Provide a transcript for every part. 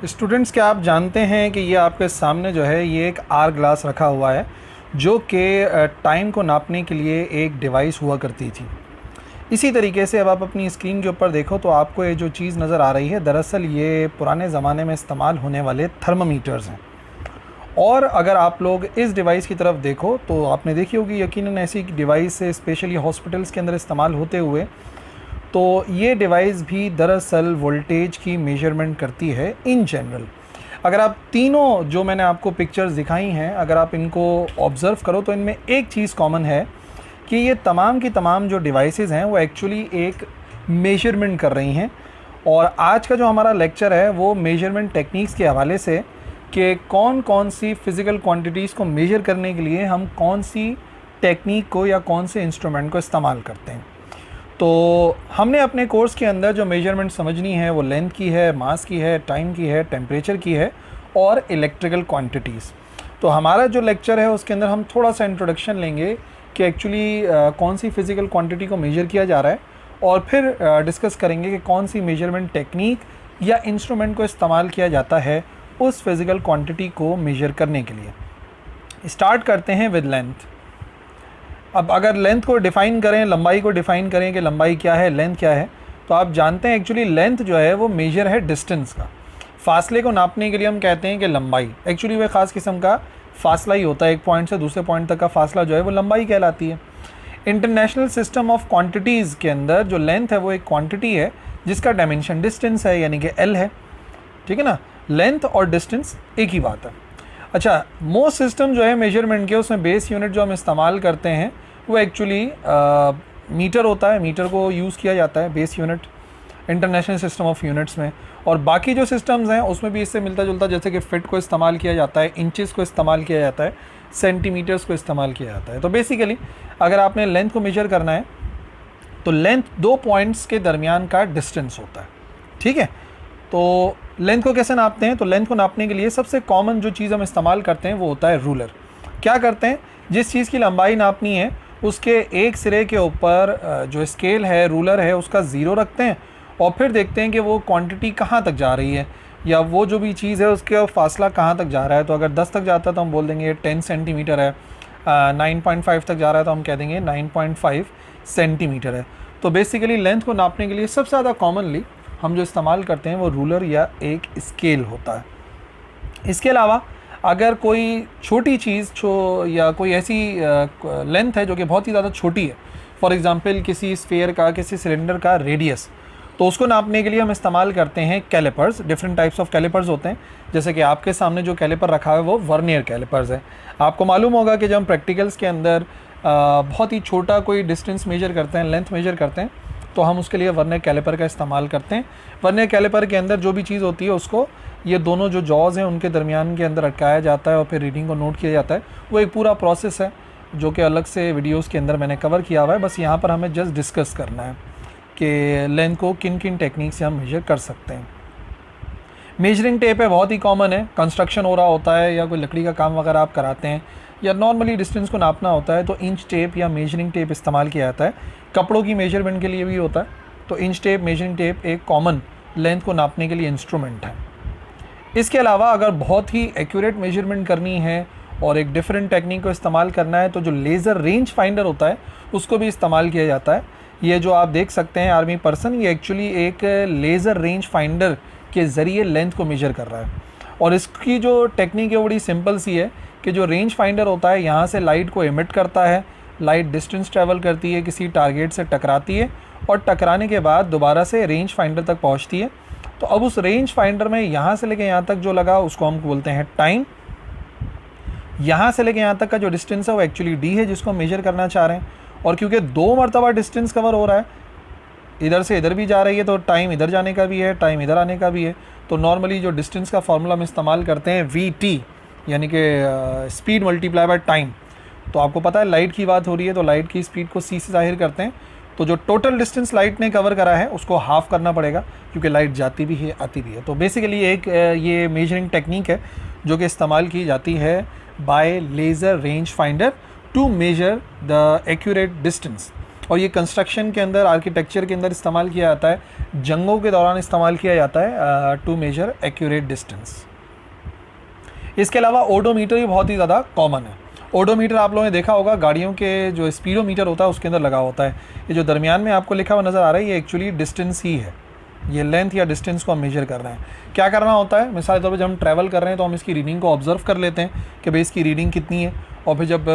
Students, क्या आप जानते हैं कि ये आपके सामने जो है ये एक आर ग्लास रखा हुआ है जो कि टाइम को नापने के लिए एक डिवाइस हुआ करती थी। इसी तरीके से अब आप अपनी स्क्रीन के ऊपर देखो तो आपको ये जो चीज़ नज़र आ रही है, दरअसल ये पुराने ज़माने में इस्तेमाल होने वाले थर्मामीटर्स हैं। और अगर आप लोग इस डिवाइस की तरफ देखो तो आपने देखी होगी, यकीनन ऐसी डिवाइस स्पेशली हॉस्पिटल्स के अंदर इस्तेमाल होते हुए। तो ये डिवाइस भी दरअसल वोल्टेज की मेजरमेंट करती है इन जनरल। अगर आप तीनों जो मैंने आपको पिक्चर्स दिखाई हैं, अगर आप इनको ऑब्ज़र्व करो तो इनमें एक चीज़ कॉमन है कि ये तमाम की तमाम जो डिवाइसेस हैं वो एक्चुअली एक मेजरमेंट कर रही हैं। और आज का जो हमारा लेक्चर है वो मेजरमेंट टेक्निक्स के हवाले से कि कौन कौन सी फ़िज़िकल क्वांटिटीज़ को मेजर करने के लिए हम कौन सी टेक्निक को या कौन से इंस्ट्रूमेंट को इस्तेमाल करते हैं। तो हमने अपने कोर्स के अंदर जो मेजरमेंट समझनी है वो लेंथ की है, मास की है, टाइम की है, टेम्परेचर की है और इलेक्ट्रिकल क्वांटिटीज़। तो हमारा जो लेक्चर है उसके अंदर हम थोड़ा सा इंट्रोडक्शन लेंगे कि एक्चुअली कौन सी फ़िज़िकल क्वांटिटी को मेजर किया जा रहा है, और फिर डिस्कस करेंगे कि कौन सी मेजरमेंट टेक्निक या इंस्ट्रूमेंट को इस्तेमाल किया जाता है उस फिज़िकल क्वांटिटी को मेजर करने के लिए। स्टार्ट करते हैं विद लेंथ। अब अगर लेंथ को डिफ़ाइन करें, लंबाई को डिफ़ाइन करें कि लंबाई क्या है, लेंथ क्या है, तो आप जानते हैं एक्चुअली लेंथ जो है वो मेजर है डिस्टेंस का। फासले को नापने के लिए हम कहते हैं कि लंबाई, एक्चुअली वह ख़ास किस्म का फासला ही होता है। एक पॉइंट से दूसरे पॉइंट तक का फासला जो है वो लंबाई कहलाती है। इंटरनेशनल सिस्टम ऑफ क्वांटिटीज़ के अंदर जो लेंथ है वो एक क्वांटिटी है जिसका डायमेंशन डिस्टेंस है, यानी कि एल है। ठीक है ना, लेंथ और डिस्टेंस एक ही बात है। अच्छा, मोस्ट सिस्टम जो है मेजरमेंट के, उसमें बेस यूनिट जो हम इस्तेमाल करते हैं वो एक्चुअली मीटर होता है। मीटर को यूज़ किया जाता है base unit international system of units में। और बाकी जो सिस्टम्स हैं उसमें भी इससे मिलता जुलता, जैसे कि फिट को इस्तेमाल किया जाता है, इंचेस को इस्तेमाल किया जाता है, सेंटीमीटर्स को इस्तेमाल किया जाता है। तो बेसिकली अगर आपने लेंथ को मेजर करना है तो लेंथ दो पॉइंट्स के दरमियान का डिस्टेंस होता है। ठीक है, तो लेंथ को कैसे नापते हैं? तो लेंथ को नापने के लिए सबसे कॉमन जो चीज़ हम इस्तेमाल करते हैं वो होता है रूलर। क्या करते हैं, जिस चीज़ की लंबाई नापनी है उसके एक सिरे के ऊपर जो स्केल है, रूलर है, उसका ज़ीरो रखते हैं और फिर देखते हैं कि वो क्वांटिटी कहाँ तक जा रही है, या वो जो भी चीज़ है उसका फासला कहाँ तक जा रहा है। तो अगर 10 तक जाता है तो हम बोल देंगे 10 सेंटीमीटर है। 9.5 तक जा रहा है तो हम कह देंगे 9.5 सेंटीमीटर है। तो बेसिकली लेंथ को नापने के लिए सबसे ज़्यादा कॉमनली हम जो इस्तेमाल करते हैं वो रूलर या एक स्केल होता है। इसके अलावा अगर कोई छोटी चीज़ या कोई ऐसी लेंथ है जो कि बहुत ही ज़्यादा छोटी है, फॉर एग्ज़ाम्पल किसी स्फीयर का, किसी सिलेंडर का रेडियस, तो उसको नापने के लिए हम इस्तेमाल करते हैं calipers. Different types of calipers होते हैं। जैसे कि आपके सामने जो कैलिपर रखा है वो वर्नियर कैलिपर्स है। आपको मालूम होगा कि जब हम प्रैक्टिकल्स के अंदर बहुत ही छोटा कोई डिस्टेंस मेजर करते हैं, लेंथ मेजर करते हैं, तो हम उसके लिए वर्नियर कैलिपर का इस्तेमाल करते हैं। वर्नियर कैलिपर के अंदर जो भी चीज़ होती है उसको ये दोनों जो जॉज़ हैं उनके दरमियान के अंदर अटकाया जाता है और फिर रीडिंग को नोट किया जाता है। वो एक पूरा प्रोसेस है जो कि अलग से वीडियोस के अंदर मैंने कवर किया हुआ है। बस यहाँ पर हमें जस्ट डिस्कस करना है कि लेंथ को किन किन टेक्निक से हम मेजर कर सकते हैं। मेजरिंग टेप है, बहुत ही कॉमन है। कंस्ट्रक्शन हो रहा होता है या कोई लकड़ी का काम वगैरह आप कराते हैं या नॉर्मली डिस्टेंस को नापना होता है तो इंच टेप या मेजरिंग टेप इस्तेमाल किया जाता है। कपड़ों की मेजरमेंट के लिए भी होता है। तो इंच टेप, मेजरिंग टेप एक कॉमन लेंथ को नापने के लिए इंस्ट्रूमेंट है। इसके अलावा अगर बहुत ही एक्यूरेट मेजरमेंट करनी है और एक डिफरेंट टेक्निक को इस्तेमाल करना है तो जो लेज़र रेंज फाइंडर होता है उसको भी इस्तेमाल किया जाता है। ये जो आप देख सकते हैं आर्मी पर्सन, ये एक्चुअली एक लेज़र रेंज फाइंडर के ज़रिए लेंथ को मेजर कर रहा है। और इसकी जो टेक्निक है बड़ी सिंपल सी है कि जो रेंज फाइंडर होता है यहाँ से लाइट को एमिट करता है, लाइट डिस्टेंस ट्रैवल करती है, किसी टारगेट से टकराती है और टकराने के बाद दोबारा से रेंज फाइंडर तक पहुँचती है। तो अब उस रेंज फाइंडर में यहाँ से लेके यहाँ तक जो लगा उसको हम बोलते हैं टाइम। यहाँ से लेके यहाँ तक का जो डिस्टेंस है वो एक्चुअली डी है जिसको हम मेजर करना चाह रहे हैं। और क्योंकि 2 मरतबा डिस्टेंस कवर हो रहा है, इधर से इधर भी जा रही है, तो टाइम इधर जाने का भी है, टाइम इधर आने का भी है। तो नॉर्मली जो डिस्टेंस का फार्मूला हम इस्तेमाल करते हैं VT, यानी कि स्पीड मल्टीप्लाई बाय टाइम। तो आपको पता है लाइट की बात हो रही है तो लाइट की स्पीड को C से ज़ाहिर करते हैं। तो जो टोटल डिस्टेंस लाइट ने कवर करा है उसको हाफ़ करना पड़ेगा क्योंकि लाइट जाती भी है आती भी है। तो बेसिकली एक ये मेजरिंग टेक्निक है जो कि इस्तेमाल की जाती है by laser range finder to measure the accurate distance. और ये कंस्ट्रक्शन के अंदर, आर्किटेक्चर के अंदर इस्तेमाल किया जाता है, जंगों के दौरान इस्तेमाल किया जाता है टू मेजर एक्यूरेट डिस्टेंस। इसके अलावा ओडोमीटर भी बहुत ही ज़्यादा कॉमन है। ओडोमीटर आप लोगों ने देखा होगा, गाड़ियों के जो स्पीडोमीटर होता है उसके अंदर लगा होता है। ये जो दरमियान में आपको लिखा हुआ नज़र आ रहा है, ये एक्चुअली डिस्टेंस ही है, ये लेंथ या डिस्टेंस को हम मेजर कर रहे हैं। क्या करना होता है, मिसाल के तौर पर जब हम ट्रैवल कर रहे हैं तो हम इसकी रीडिंग को ऑब्जर्व कर लेते हैं कि भाई इसकी रीडिंग कितनी है, और फिर जब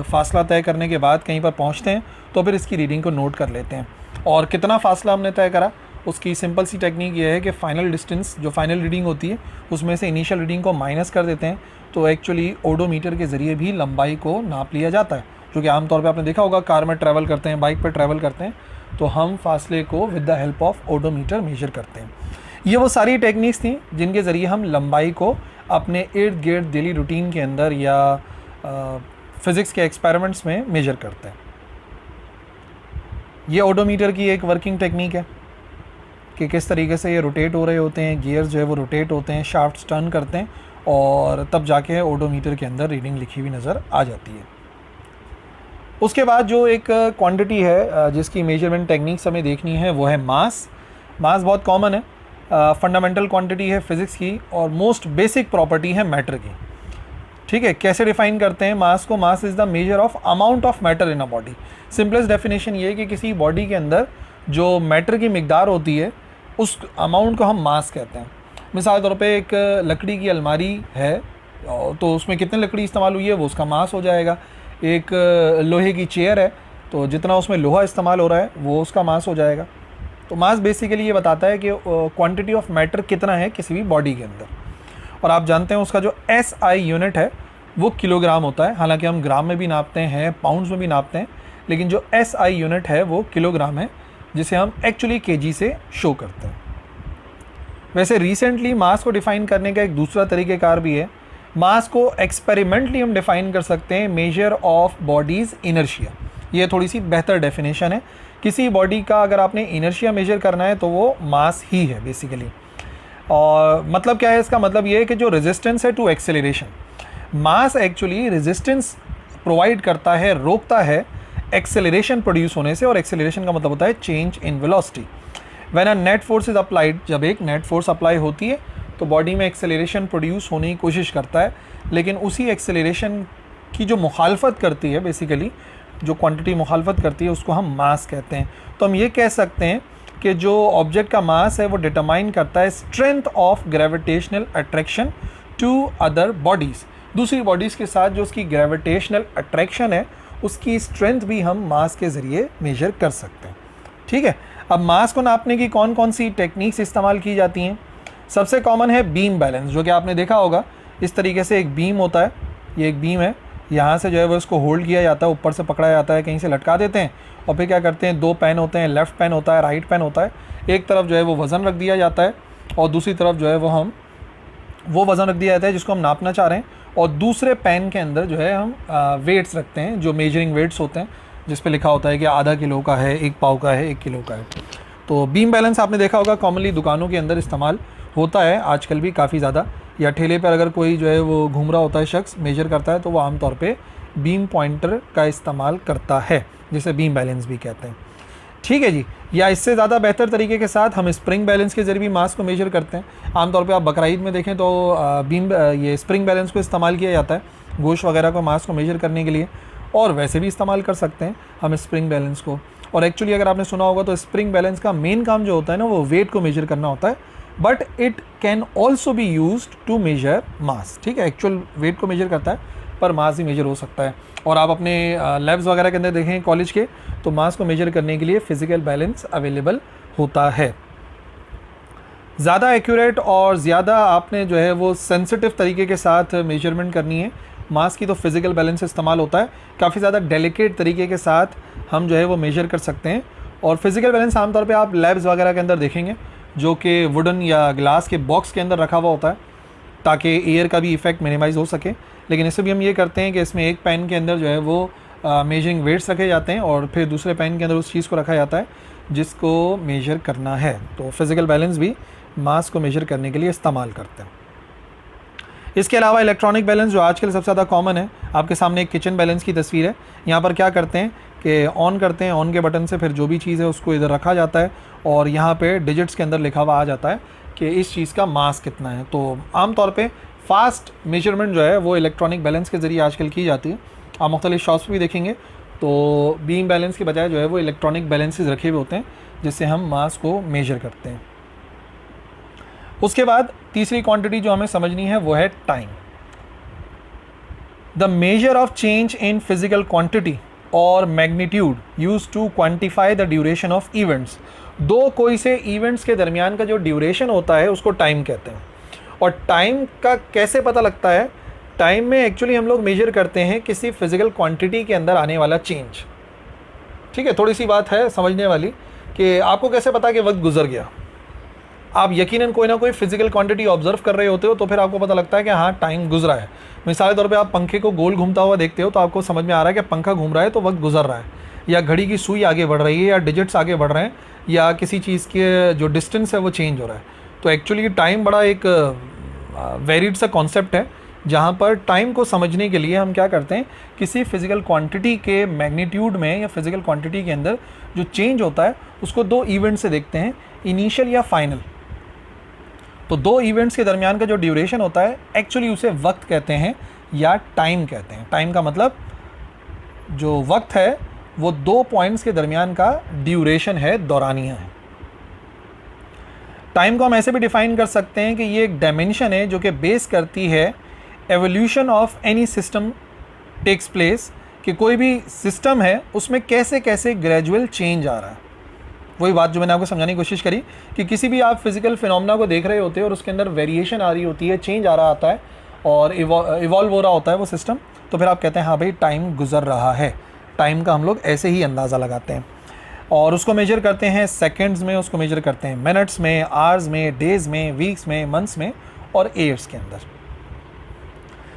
फासला तय करने के बाद कहीं पर पहुँचते हैं तो फिर इसकी रीडिंग को नोट कर लेते हैं। और कितना फासला हमने तय करा, उसकी सिंपल सी टेक्निक ये है कि फाइनल डिस्टेंस, जो फाइनल रीडिंग होती है उसमें से इनिशियल रीडिंग को माइनस कर देते हैं। तो एक्चुअली ओडोमीटर के ज़रिए भी लंबाई को नाप लिया जाता है, जो कि आमतौर पे आपने देखा होगा कार में ट्रैवल करते हैं, बाइक पर ट्रैवल करते हैं तो हम फासले को with the help of odometer measure करते हैं। ये वो सारी टेक्निक्स थी जिनके ज़रिए हम लंबाई को अपने इर्द गिर्द डेली रूटीन के अंदर या फिज़िक्स के एक्सपेरिमेंट्स में मेजर करते हैं। ये ओडोमीटर की एक वर्किंग टेक्निक है कि किस तरीके से ये रोटेट हो रहे होते हैं, गियर्स जो है वो रोटेट होते हैं, शाफ्ट्स टर्न करते हैं और तब जाके ओडोमीटर के अंदर रीडिंग लिखी हुई नज़र आ जाती है। उसके बाद जो एक क्वांटिटी है जिसकी मेजरमेंट टेक्निक्स हमें देखनी है वो है मास। मास बहुत कॉमन है, फंडामेंटल क्वांटिटी है फिज़िक्स की और मोस्ट बेसिक प्रॉपर्टी है मैटर की। ठीक है, कैसे डिफाइन करते हैं मास को? Mass is the measure of amount of matter in a body. Simplest definition ये है कि किसी बॉडी के अंदर जो मैटर की मिकदार होती है उस अमाउंट को हम मास कहते हैं। मिसाल के तौर पे एक लकड़ी की अलमारी है तो उसमें कितनी लकड़ी इस्तेमाल हुई है वो उसका मास हो जाएगा। एक लोहे की चेयर है तो जितना उसमें लोहा इस्तेमाल हो रहा है वो उसका मास हो जाएगा। तो मास बेसिकली ये बताता है कि क्वांटिटी ऑफ मैटर कितना है किसी भी बॉडी के अंदर। और आप जानते हैं उसका जो SI यूनिट है वो किलोग्राम होता है। हालांकि हम ग्राम में भी नापते हैं, पाउंड्स में भी नापते हैं, लेकिन जो SI यूनिट है वो किलोग्राम है, जिसे हम एक्चुअली केजी से शो करते हैं। वैसे रिसेंटली मास को डिफ़ाइन करने का एक दूसरा तरीक़ेकार भी है। मास को एक्सपेरिमेंटली हम डिफ़ाइन कर सकते हैं मेजर ऑफ बॉडीज़ इनर्शिया। ये थोड़ी सी बेहतर डेफिनेशन है। किसी बॉडी का अगर आपने इनर्शिया मेजर करना है तो वो मास ही है बेसिकली। और मतलब क्या है इसका? मतलब ये है कि जो रेजिस्टेंस है to acceleration, mass actually resistance provide करता है, रोकता है एक्सेलरेशन प्रोड्यूस होने से। और एक्सेलरेशन का मतलब होता है change in velocity. When a net force is applied, जब एक नेट फोर्स अप्लाई होती है तो बॉडी में एक्सेलरेशन प्रोड्यूस होने की कोशिश करता है, लेकिन उसी एक्सेलरेशन की जो मुखालफत करती है, बेसिकली जो क्वांटिटी मुखालफत करती है, उसको हम मास कहते हैं। तो हम ये कह सकते हैं कि जो ऑब्जेक्ट का मास है वो डिटरमाइन करता है strength of gravitational attraction to other bodies. दूसरी बॉडीज़ के साथ जो उसकी ग्रेविटेशनल अट्रैक्शन है उसकी स्ट्रेंथ भी हम मास के ज़रिए मेजर कर सकते हैं। ठीक है, अब मास को नापने की कौन कौन सी टेक्निक्स इस्तेमाल की जाती हैं? सबसे कॉमन है बीम बैलेंस, जो कि आपने देखा होगा। इस तरीके से एक बीम होता है, ये एक बीम है, यहाँ से जो है वो इसको होल्ड किया जाता है, ऊपर से पकड़ा जाता है, कहीं से लटका देते हैं और फिर क्या करते हैं, दो पेन होते हैं, लेफ़्ट पेन होता है, राइट पेन होता है। एक तरफ जो है वो वज़न रख दिया जाता है और दूसरी तरफ जो है वो वज़न रख दिया जाता है जिसको हम नापना चाह रहे हैं, और दूसरे पेन के अंदर जो है हम वेट्स रखते हैं, जो मेजरिंग वेट्स होते हैं, जिस पे लिखा होता है कि आधा किलो का है, 1 पाव का है, 1 किलो का है। तो बीम बैलेंस आपने देखा होगा, कॉमनली दुकानों के अंदर इस्तेमाल होता है आजकल भी काफ़ी ज़्यादा, या ठेले पर अगर कोई जो है वो घूम रहा होता है शख्स, मेजर करता है, तो वो आमतौर पे बीम पॉइंटर का इस्तेमाल करता है, जिसे बीम बैलेंस भी कहते हैं। ठीक है जी। या इससे ज़्यादा बेहतर तरीके के साथ हम स्प्रिंग बैलेंस के ज़रिए भी मास को मेजर करते हैं। आमतौर पे आप बकरीद में देखें तो ये स्प्रिंग बैलेंस को इस्तेमाल किया जाता है गोश्त वगैरह को मास को मेजर करने के लिए, और वैसे भी इस्तेमाल कर सकते हैं हम स्प्रिंग बैलेंस को। और एक्चुअली अगर आपने सुना होगा तो स्प्रिंग बैलेंस का मेन काम जो होता है ना, वो वेट को मेजर करना होता है, but it can also be used to measure mass. ठीक है, एक्चुअल वेट को मेजर करता है पर मास भी मेजर हो सकता है। और आप अपने लैब्स वगैरह के अंदर देखें कॉलेज के, तो मास को मेजर करने के लिए फ़िज़िकल बैलेंस अवेलेबल होता है। ज़्यादा एक्यूरेट और ज़्यादा आपने जो है वो सेंसिटिव तरीके के साथ मेजरमेंट करनी है मास की, तो फ़िज़िकल बैलेंस इस्तेमाल होता है। काफ़ी ज़्यादा डेलिकेट तरीके के साथ हम जो है वो मेजर कर सकते हैं। और फिज़िकल बैलेंस आमतौर पे आप लैब्स वगैरह के अंदर देखेंगे, जो कि वुडन या ग्लास के बॉक्स के अंदर रखा हुआ होता है, ताकि एयर का भी इफ़ेक्ट मिनिमाइज़ हो सके। लेकिन इससे भी हम ये करते हैं कि इसमें एक पेन के अंदर जो है वो मेजरिंग वेट्स रखे जाते हैं और फिर दूसरे पेन के अंदर उस चीज़ को रखा जाता है जिसको मेजर करना है। तो फिज़िकल बैलेंस भी मास को मेजर करने के लिए इस्तेमाल करते हैं। इसके अलावा इलेक्ट्रॉनिक बैलेंस जो आजकल सबसे ज़्यादा कॉमन है, आपके सामने एक किचन बैलेंस की तस्वीर है। यहाँ पर क्या करते हैं कि ऑन करते हैं, ऑन के बटन से फिर जो भी चीज़ है उसको इधर रखा जाता है और यहाँ पे डिजिट्स के अंदर लिखा हुआ आ जाता है कि इस चीज़ का मास कितना है। तो आमतौर पे फास्ट मेजरमेंट जो है वो इलेक्ट्रॉनिक बैलेंस के ज़रिए आजकल की जाती है। आप मुख्तलिफ शॉप्स भी देखेंगे तो बीम बैलेंस की बजाय जो है वो इलेक्ट्रॉनिक बैलेंसेस रखे हुए होते हैं जिससे हम मास को मेजर करते हैं। उसके बाद तीसरी क्वांटिटी जो हमें समझनी है वो है time. The measure of change in physical quantity or magnitude use to quantify the duration of events. दो कोई से इवेंट्स के दरमियान का जो ड्यूरेशन होता है उसको टाइम कहते हैं। और टाइम का कैसे पता लगता है? टाइम में एक्चुअली हम लोग मेजर करते हैं किसी फिजिकल क्वांटिटी के अंदर आने वाला चेंज। ठीक है, थोड़ी सी बात है समझने वाली कि आपको कैसे पता कि वक्त गुजर गया। आप यकीनन कोई ना कोई फिजिकल क्वांटिटी ऑब्जर्व कर रहे होते हो तो फिर आपको पता लगता है कि हाँ टाइम गुजरा है। मिसाल के तौर पे आप पंखे को गोल घूमता हुआ देखते हो तो आपको समझ में आ रहा है कि पंखा घूम रहा है तो वक्त गुजर रहा है, या घड़ी की सुई आगे बढ़ रही है, या डिजिट्स आगे बढ़ रहे हैं, या किसी चीज़ के जो डिस्टेंस है वो चेंज हो रहा है। तो एक्चुअली टाइम बड़ा एक वेरिड सा कॉन्सेप्ट है जहाँ पर टाइम को समझने के लिए हम क्या करते हैं, किसी फिजिकल क्वांटिटी के मैग्नीट्यूड में या फिजिकल क्वांटिटी के अंदर जो चेंज होता है उसको दो इवेंट से देखते हैं, इनिशियल या फाइनल। तो दो इवेंट्स के दरमियान का जो ड्यूरेशन होता है एक्चुअली उसे वक्त कहते हैं या टाइम कहते हैं। टाइम का मतलब जो वक्त है वो दो पॉइंट्स के दरमियान का ड्यूरेशन है, दौरानिया है। टाइम को हम ऐसे भी डिफाइन कर सकते हैं कि ये एक डायमेंशन है जो कि बेस करती है evolution of any system takes place, कि कोई भी सिस्टम है उसमें कैसे कैसे ग्रेजुअल चेंज आ रहा है। वही बात जो मैंने आपको समझाने की कोशिश करी कि किसी भी आप फिजिकल फिनोमेना को देख रहे होते हैं और उसके अंदर वेरिएशन आ रही होती है, चेंज आ रहा आता है और इवॉल्व हो रहा होता है वो सिस्टम, तो फिर आप कहते हैं हाँ भाई टाइम गुजर रहा है। टाइम का हम लोग ऐसे ही अंदाज़ा लगाते हैं और उसको मेजर करते हैं सेकंड्स में, उसको मेजर करते हैं मिनट्स में, आवर्स में, डेज़ में, वीक्स में, मंथ्स में और ईयर्स के अंदर।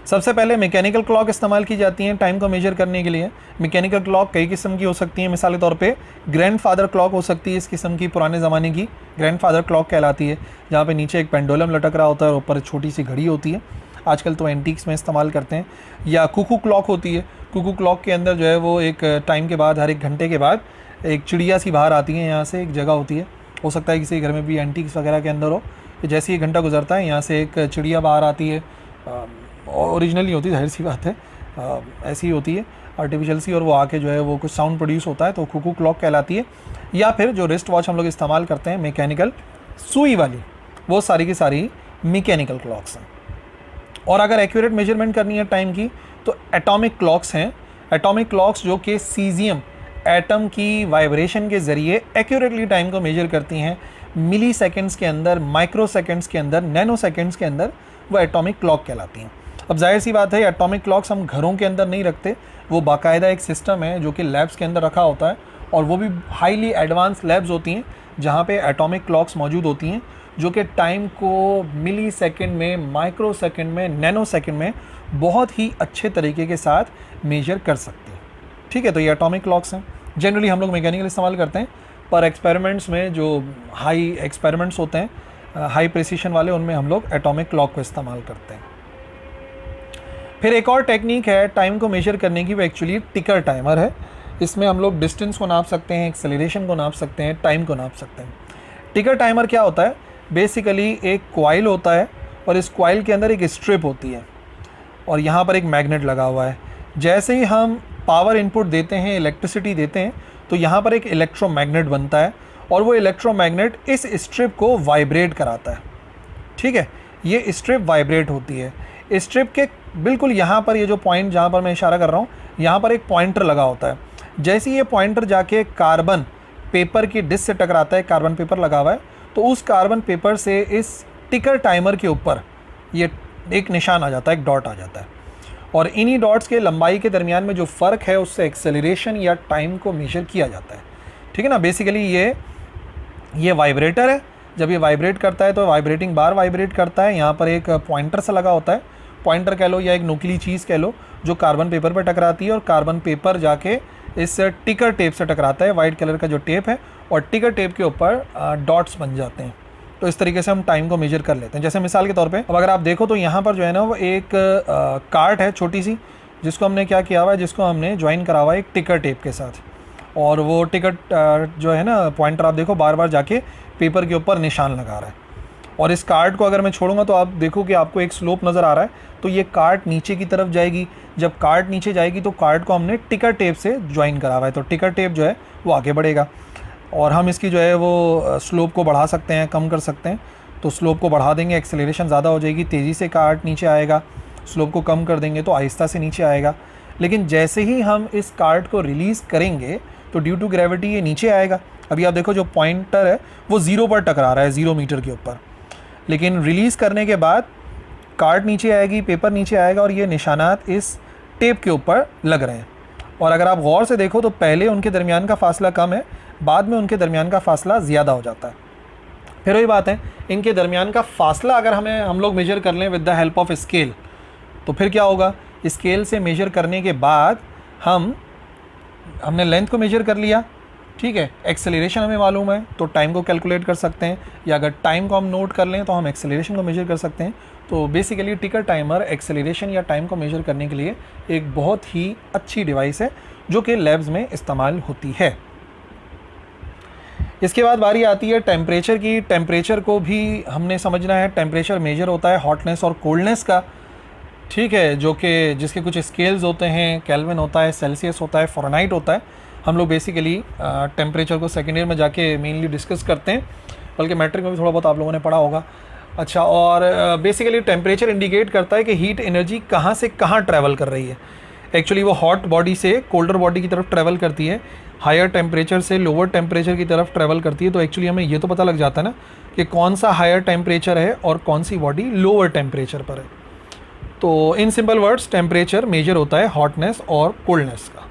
सबसे पहले मैकेनिकल क्लॉक इस्तेमाल की जाती हैं टाइम को मेजर करने के लिए। मैकेनिकल क्लॉक कई किस्म की हो सकती हैं। मिसाल के तौर पे ग्रैंडफादर क्लॉक हो सकती है इस किस्म की, पुराने ज़माने की ग्रैंडफादर क्लॉक कहलाती है, जहाँ पे नीचे एक पेंडुलम लटक रहा होता है और ऊपर छोटी सी घड़ी होती है। आजकल तो एंटीक्स में इस्तेमाल करते हैं। या कुकू क्लॉक होती है। कुकू क्लॉक के अंदर जो है वो एक टाइम के बाद, हर एक घंटे के बाद एक चिड़िया सी बाहर आती है, यहाँ से एक जगह होती है। हो सकता है किसी घर में भी एंटीक्स वगैरह के अंदर हो कि जैसे ही घंटा गुजरता है यहाँ से एक चिड़िया बाहर आती है। ओरिजिनल नहीं होती, जाहिर सी बात है, ऐसी ही होती है आर्टिफिशियल सी, और वो आके जो है वो कुछ साउंड प्रोड्यूस होता है, तो कुकू क्लॉक कहलाती है। या फिर जो रिस्ट वॉच हम लोग इस्तेमाल करते हैं मैकेनिकल सुई वाली, वो सारी की सारी मैकेनिकल क्लॉक्स हैं। और अगर एक्यूरेट मेजरमेंट करनी है टाइम की तो एटॉमिक क्लॉक्स हैं। एटॉमिक क्लॉक्स जो कि सीजियम एटम की वाइब्रेशन के ज़रिए एक्यूरेटली टाइम को मेजर करती हैं। मिली सेकेंड्स के अंदर, माइक्रो सेकेंड्स के अंदर, नैनो सेकेंड्स के अंदर वो एटॉमिक क्लॉक कहलाती हैं। अब जाहिर सी बात है एटॉमिक क्लॉक्स हम घरों के अंदर नहीं रखते, वो बाकायदा एक सिस्टम है जो कि लैब्स के अंदर रखा होता है, और वो भी हाईली एडवांस लैब्स होती हैं जहाँ पे एटॉमिक क्लॉक्स मौजूद होती हैं जो कि टाइम को मिली सेकेंड में, माइक्रो सेकेंड में, नैनो सेकेंड में बहुत ही अच्छे तरीके के साथ मेजर कर सकती हैं। ठीक है, तो ये एटॉमिक क्लॉक्स हैं। जनरली हम लोग मैकेनिकल इस्तेमाल करते हैं, पर एक्सपेरिमेंट्स में जो हाई एक्सपेरिमेंट्स होते हैं, हाई प्रिसीशन वाले, उनमें हम लोग एटॉमिक क्लॉक को इस्तेमाल करते हैं। फिर एक और टेक्निक है टाइम को मेजर करने की, वो एक्चुअली टिकर टाइमर है। इसमें हम लोग डिस्टेंस को नाप सकते हैं, एक्सेलरेशन को नाप सकते हैं, टाइम को नाप सकते हैं। टिकर टाइमर क्या होता है? बेसिकली एक कॉइल होता है और इस कॉइल के अंदर एक स्ट्रिप होती है और यहाँ पर एक मैग्नेट लगा हुआ है। जैसे ही हम पावर इनपुट देते हैं, इलेक्ट्रिसिटी देते हैं, तो यहाँ पर एक इलेक्ट्रोमैग्नेट बनता है और वो इलेक्ट्रोमैग्नेट इस स्ट्रिप को वाइब्रेट कराता है। ठीक है, ये स्ट्रिप वाइब्रेट होती है। स्ट्रिप के बिल्कुल यहाँ पर, ये जो पॉइंट जहाँ पर मैं इशारा कर रहा हूँ, यहाँ पर एक पॉइंटर लगा होता है। जैसे ये पॉइंटर जाके कार्बन पेपर की डिस्क से टकराता है, कार्बन पेपर लगा हुआ है, तो उस कार्बन पेपर से इस टिकर टाइमर के ऊपर ये एक निशान आ जाता है, एक डॉट आ जाता है, और इन्हीं डॉट्स के लंबाई के दरमियान में जो फ़र्क है उससे एक्सेलरेशन या टाइम को मेजर किया जाता है। ठीक है ना। बेसिकली ये वाइब्रेटर है। जब ये वाइब्रेट करता है तो वाइब्रेटिंग बार वाइब्रेट करता है। यहाँ पर एक पॉइंटर सा लगा होता है, पॉइंटर कह लो या एक नुकीली चीज़ कह लो, जो कार्बन पेपर पर टकराती है और कार्बन पेपर जाके इस टिकर टेप से टकराता है, वाइट कलर का जो टेप है, और टिकर टेप के ऊपर डॉट्स बन जाते हैं। तो इस तरीके से हम टाइम को मेजर कर लेते हैं। जैसे मिसाल के तौर पे अब अगर आप देखो तो यहाँ पर जो है ना वो एक कार्ट है छोटी सी, जिसको हमने क्या किया हुआ है, जिसको हमने ज्वाइन करा हुआ है एक टिकर टेप के साथ। और वो टिकट जो है ना पॉइंटर आप देखो बार बार जाके पेपर के ऊपर निशान लगा रहा है। और इस कार्ड को अगर मैं छोड़ूंगा तो आप देखो कि आपको एक स्लोप नज़र आ रहा है, तो ये कार्ड नीचे की तरफ जाएगी। जब कार्ड नीचे जाएगी तो कार्ड को हमने टिकर टेप से ज्वाइन करा हुआ है, तो टिकर टेप जो है वो आगे बढ़ेगा और हम इसकी जो है वो स्लोप को बढ़ा सकते हैं, कम कर सकते हैं। तो स्लोप को बढ़ा देंगे, एक्सेलरेशन ज़्यादा हो जाएगी, तेज़ी से कार्ड नीचे आएगा। स्लोप को कम कर देंगे तो आहिस्ता से नीचे आएगा। लेकिन जैसे ही हम इस कार्ड को रिलीज़ करेंगे तो ड्यू टू ग्रेविटी ये नीचे आएगा। अभी आप देखो जो पॉइंटर है वो 0 पर टकरा रहा है, 0 मीटर के ऊपर। लेकिन रिलीज़ करने के बाद कार्ड नीचे आएगी, पेपर नीचे आएगा और ये निशानात इस टेप के ऊपर लग रहे हैं। और अगर आप गौर से देखो तो पहले उनके दरमियान का फ़ासला कम है, बाद में उनके दरमियान का फ़ासला ज़्यादा हो जाता है। फिर वही बात है, इनके दरमियान का फ़ासला अगर हम लोग मेजर कर लें with the help of scale, तो फिर क्या होगा, स्केल से मेजर करने के बाद हमने लेंथ को मेजर कर लिया, ठीक है, एक्सेलरेशन हमें मालूम है तो टाइम को कैलकुलेट कर सकते हैं, या अगर टाइम को हम नोट कर लें तो हम एक्सेलरेशन को मेजर कर सकते हैं। तो बेसिकली टिकर टाइमर एक्सेलरेशन या टाइम को मेजर करने के लिए एक बहुत ही अच्छी डिवाइस है जो कि लैब्स में इस्तेमाल होती है। इसके बाद बारी आती है टेम्परेचर की। टेम्परेचर को भी हमने समझना है। टेम्परेचर मेजर होता है हॉटनेस और कोल्डनेस का, ठीक है, जो कि जिसके कुछ स्केल्स होते हैं, केल्विन होता है, सेल्सियस होता है, फ़ारेनहाइट होता है। हम लोग बेसिकली टेम्परेचर को सेकेंड ईयर में जाके मेनली डिस्कस करते हैं, बल्कि मैट्रिक में भी थोड़ा बहुत आप लोगों ने पढ़ा होगा। अच्छा, और बेसिकली टेम्परेचर इंडिकेट करता है कि हीट एनर्जी कहाँ से कहाँ ट्रैवल कर रही है। एक्चुअली वो हॉट बॉडी से कोल्डर बॉडी की तरफ ट्रैवल करती है, हायर टेम्परेचर से लोअर टेम्परेचर की तरफ ट्रैवल करती है। तो एक्चुअली हमें ये तो पता लग जाता है ना कि कौन सा हायर टेम्परेचर है और कौन सी बॉडी लोअर टेम्परेचर पर है। तो in simple words temperature measure होता है हॉटनेस और कोल्डनेस का।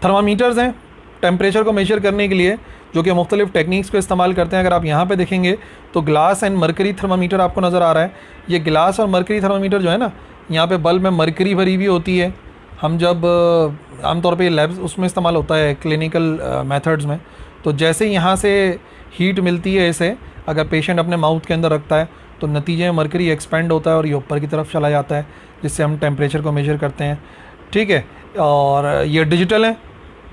थर्मामीटर्स हैं टेम्परेचर को मेजर करने के लिए, जो कि मुख्तलिफ टेक्निक्स को इस्तेमाल करते हैं। अगर आप यहाँ पे देखेंगे तो ग्लास एंड मरकरी थर्मामीटर आपको नज़र आ रहा है। ये ग्लास और मरकरी थर्मामीटर जो है ना, यहाँ पे बल्ब में मरकरी भरी हुई होती है। हम जब आमतौर पे लैब्स उसमें इस्तेमाल होता है क्लिनिकल मेथड्स में। तो जैसे यहाँ से हीट मिलती है इसे, अगर पेशेंट अपने माउथ के अंदर रखता है तो नतीजे में मरकरी एक्सपेंड होता है और ये ऊपर की तरफ चला जाता है, जिससे हम टेम्परेचर को मेजर करते हैं, ठीक है। और ये डिजिटल है,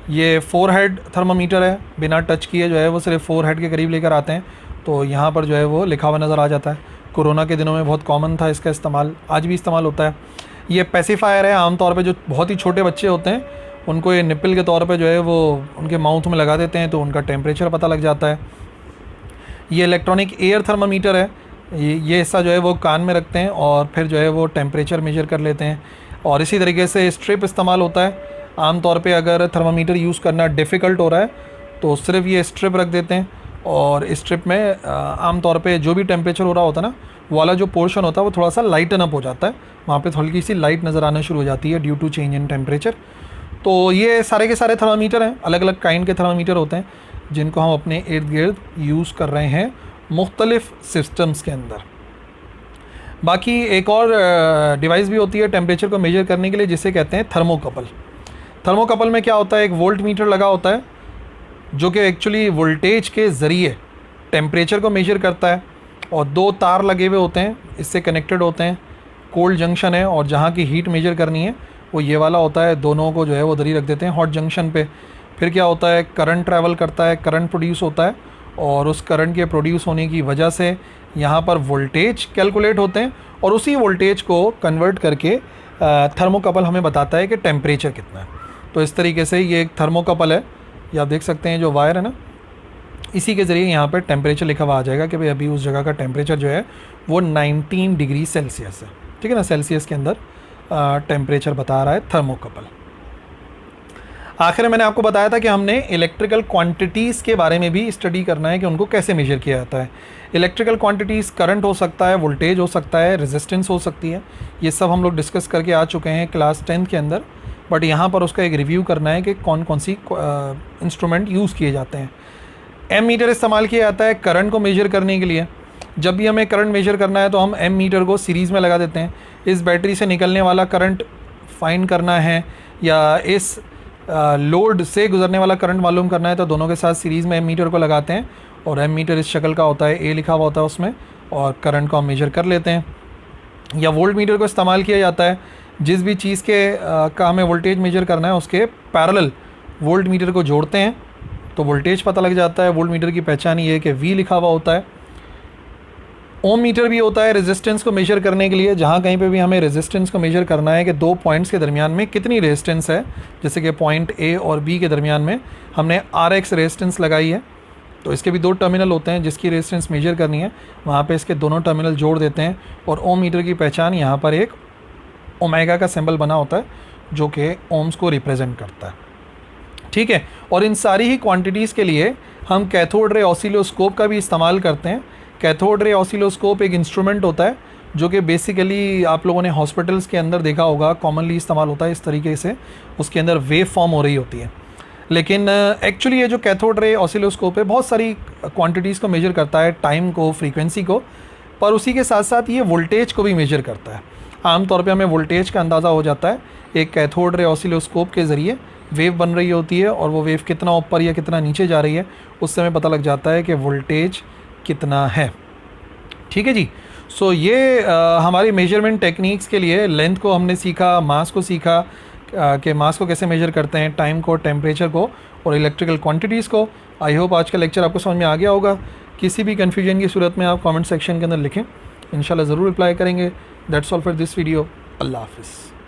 ये 4 हेड थर्मामीटर है, बिना टच किए जो है वो सिर्फ 4 हेड के करीब लेकर आते हैं। तो यहाँ पर जो है वो लिखा हुआ नज़र आ जाता है। कोरोना के दिनों में बहुत कॉमन था इसका इस्तेमाल, आज भी इस्तेमाल होता है। ये पेसिफायर है, आमतौर पे जो बहुत ही छोटे बच्चे होते हैं उनको ये निप्पल के तौर पे जो है वो उनके माउथ में लगा देते हैं तो उनका टेम्परेचर पता लग जाता है। ये इलेक्ट्रॉनिक एयर थर्मामीटर है, ये हिस्सा जो है वो कान में रखते हैं और फिर जो है वो टेम्परेचर मेजर कर लेते हैं। और इसी तरीके से स्ट्रिप इस्तेमाल होता है। आमतौर पे अगर थर्मामीटर यूज़ करना डिफ़िकल्ट हो रहा है तो सिर्फ ये स्ट्रिप रख देते हैं और स्ट्रिप में आमतौर पे जो भी टेम्परेचर हो रहा होता है ना, वाला जो पोर्शन होता है वो थोड़ा सा लाइटन अप हो जाता है, वहाँ पे हल्की सी लाइट नज़र आना शुरू हो जाती है due to change in temperature. तो ये सारे के सारे थर्मामीटर हैं, अलग अलग काइंड के थर्मामीटर होते हैं जिनको हम अपने इर्द गिर्द यूज़ कर रहे हैं मुख्तलिफ सिस्टम्स के अंदर। बाकी एक और डिवाइस भी होती है टेम्परेचर को मेजर करने के लिए, जिसे कहते हैं थर्मोकपल। थर्मोकपल में क्या होता है, एक वोल्ट मीटर लगा होता है जो कि एक्चुअली वोल्टेज के ज़रिए टेम्परेचर को मेजर करता है, और 2 तार लगे हुए होते हैं, इससे कनेक्टेड होते हैं। कोल्ड जंक्शन है और जहाँ की हीट मेजर करनी है वो ये वाला होता है, दोनों को जो है वो उधर ही रख देते हैं हॉट जंक्शन पे। फिर क्या होता है, करंट ट्रैवल करता है, करंट प्रोड्यूस होता है, और उस करंट के प्रोड्यूस होने की वजह से यहाँ पर वोल्टेज कैलकुलेट होते हैं और उसी वोल्टेज को कन्वर्ट करके थर्मोकपल हमें बताता है कि टेम्परेचर कितना है। तो इस तरीके से ये एक थर्मोकपल है, ये आप देख सकते हैं जो वायर है ना, इसी के ज़रिए यहाँ पर टेम्परेचर लिखा हुआ आ जाएगा कि भाई अभी उस जगह का टेम्परेचर जो है वो 19 डिग्री सेल्सियस है, ठीक है ना, सेल्सियस के अंदर टेम्परेचर बता रहा है थर्मोकपल। आखिर में मैंने आपको बताया था कि हमने इलेक्ट्रिकल क्वांटिटीज़ के बारे में भी स्टडी करना है कि उनको कैसे मेजर किया जाता है। इलेक्ट्रिकल क्वांटिटीज़ करंट हो सकता है, वोल्टेज हो सकता है, रेजिस्टेंस हो सकती है, ये सब हम लोग डिस्कस करके आ चुके हैं क्लास 10th के अंदर। बट यहाँ पर उसका एक रिव्यू करना है कि कौन कौन सी इंस्ट्रूमेंट यूज़ किए जाते हैं। एम मीटर इस्तेमाल किया जाता है करंट को मेजर करने के लिए। जब भी हमें करंट मेजर करना है तो हम एम मीटर को सीरीज़ में लगा देते हैं। इस बैटरी से निकलने वाला करंट फाइंड करना है या इस लोड से गुजरने वाला करंट मालूम करना है तो दोनों के साथ सीरीज़ में एम मीटर को लगाते हैं, और एम मीटर इस शक्ल का होता है, ए लिखा हुआ होता है उसमें, और करंट को हम मेजर कर लेते हैं। या वोल्ट मीटर को इस्तेमाल किया जाता है, जिस भी चीज़ के का हमें वोल्टेज मेजर करना है उसके पैरेलल वोल्ट मीटर को जोड़ते हैं तो वोल्टेज पता लग जाता है। वोल्ट मीटर की पहचान ये है कि वी लिखा हुआ होता है। ओम मीटर भी होता है रेजिस्टेंस को मेजर करने के लिए, जहाँ कहीं पे भी हमें रेजिस्टेंस को मेजर करना है कि दो पॉइंट्स के दरमियान में कितनी रेजिस्टेंस है, जैसे कि पॉइंट ए और बी के दरमियान में हमने RX रेजिस्टेंस लगाई है, तो इसके भी दो टर्मिनल होते हैं जिसकी रेजिस्टेंस मेजर करनी है, वहाँ पे इसके दोनों टर्मिनल जोड़ देते हैं। और ओम मीटर की पहचान यहाँ पर एक ओमेगा का सिंबल बना होता है जो कि ओम्स को रिप्रेजेंट करता है, ठीक है। और इन सारी ही क्वांटिटीज़ के लिए हम कैथोड रे ऑसिलोस्कोप का भी इस्तेमाल करते हैं। कैथोड रे ऑसिलोस्कोप एक इंस्ट्रूमेंट होता है जो कि बेसिकली आप लोगों ने हॉस्पिटल्स के अंदर देखा होगा, कॉमनली इस्तेमाल होता है इस तरीके से, उसके अंदर वेव फॉर्म हो रही होती है। लेकिन एक्चुअली ये जो कैथोड रे ऑसिलोस्कोप है बहुत सारी क्वांटिटीज़ को मेजर करता है, टाइम को, फ्रीक्वेंसी को, पर उसी के साथ साथ ये वोल्टेज को भी मेजर करता है। आमतौर पे हमें वोल्टेज का अंदाज़ा हो जाता है एक कैथोड रे ऑसिलोस्कोप के ज़रिए। वेव बन रही होती है और वो वेव कितना ऊपर या कितना नीचे जा रही है उससे हमें पता लग जाता है कि वोल्टेज कितना है, ठीक है जी। सो ये हमारी मेजरमेंट टेक्निक्स के लिए लेंथ को हमने सीखा, मास को सीखा कि मास को कैसे मेजर करते हैं, टाइम को, टेम्परेचर को और इलेक्ट्रिकल क्वांटिटीज़ को। आई होप आज का लेक्चर आपको समझ में आ गया होगा। किसी भी कन्फ्यूजन की सूरत में आप कमेंट सेक्शन के अंदर लिखें, इंशाल्लाह ज़रूर रिप्लाई करेंगे। That's all for this video. अल्लाह हाफिज़।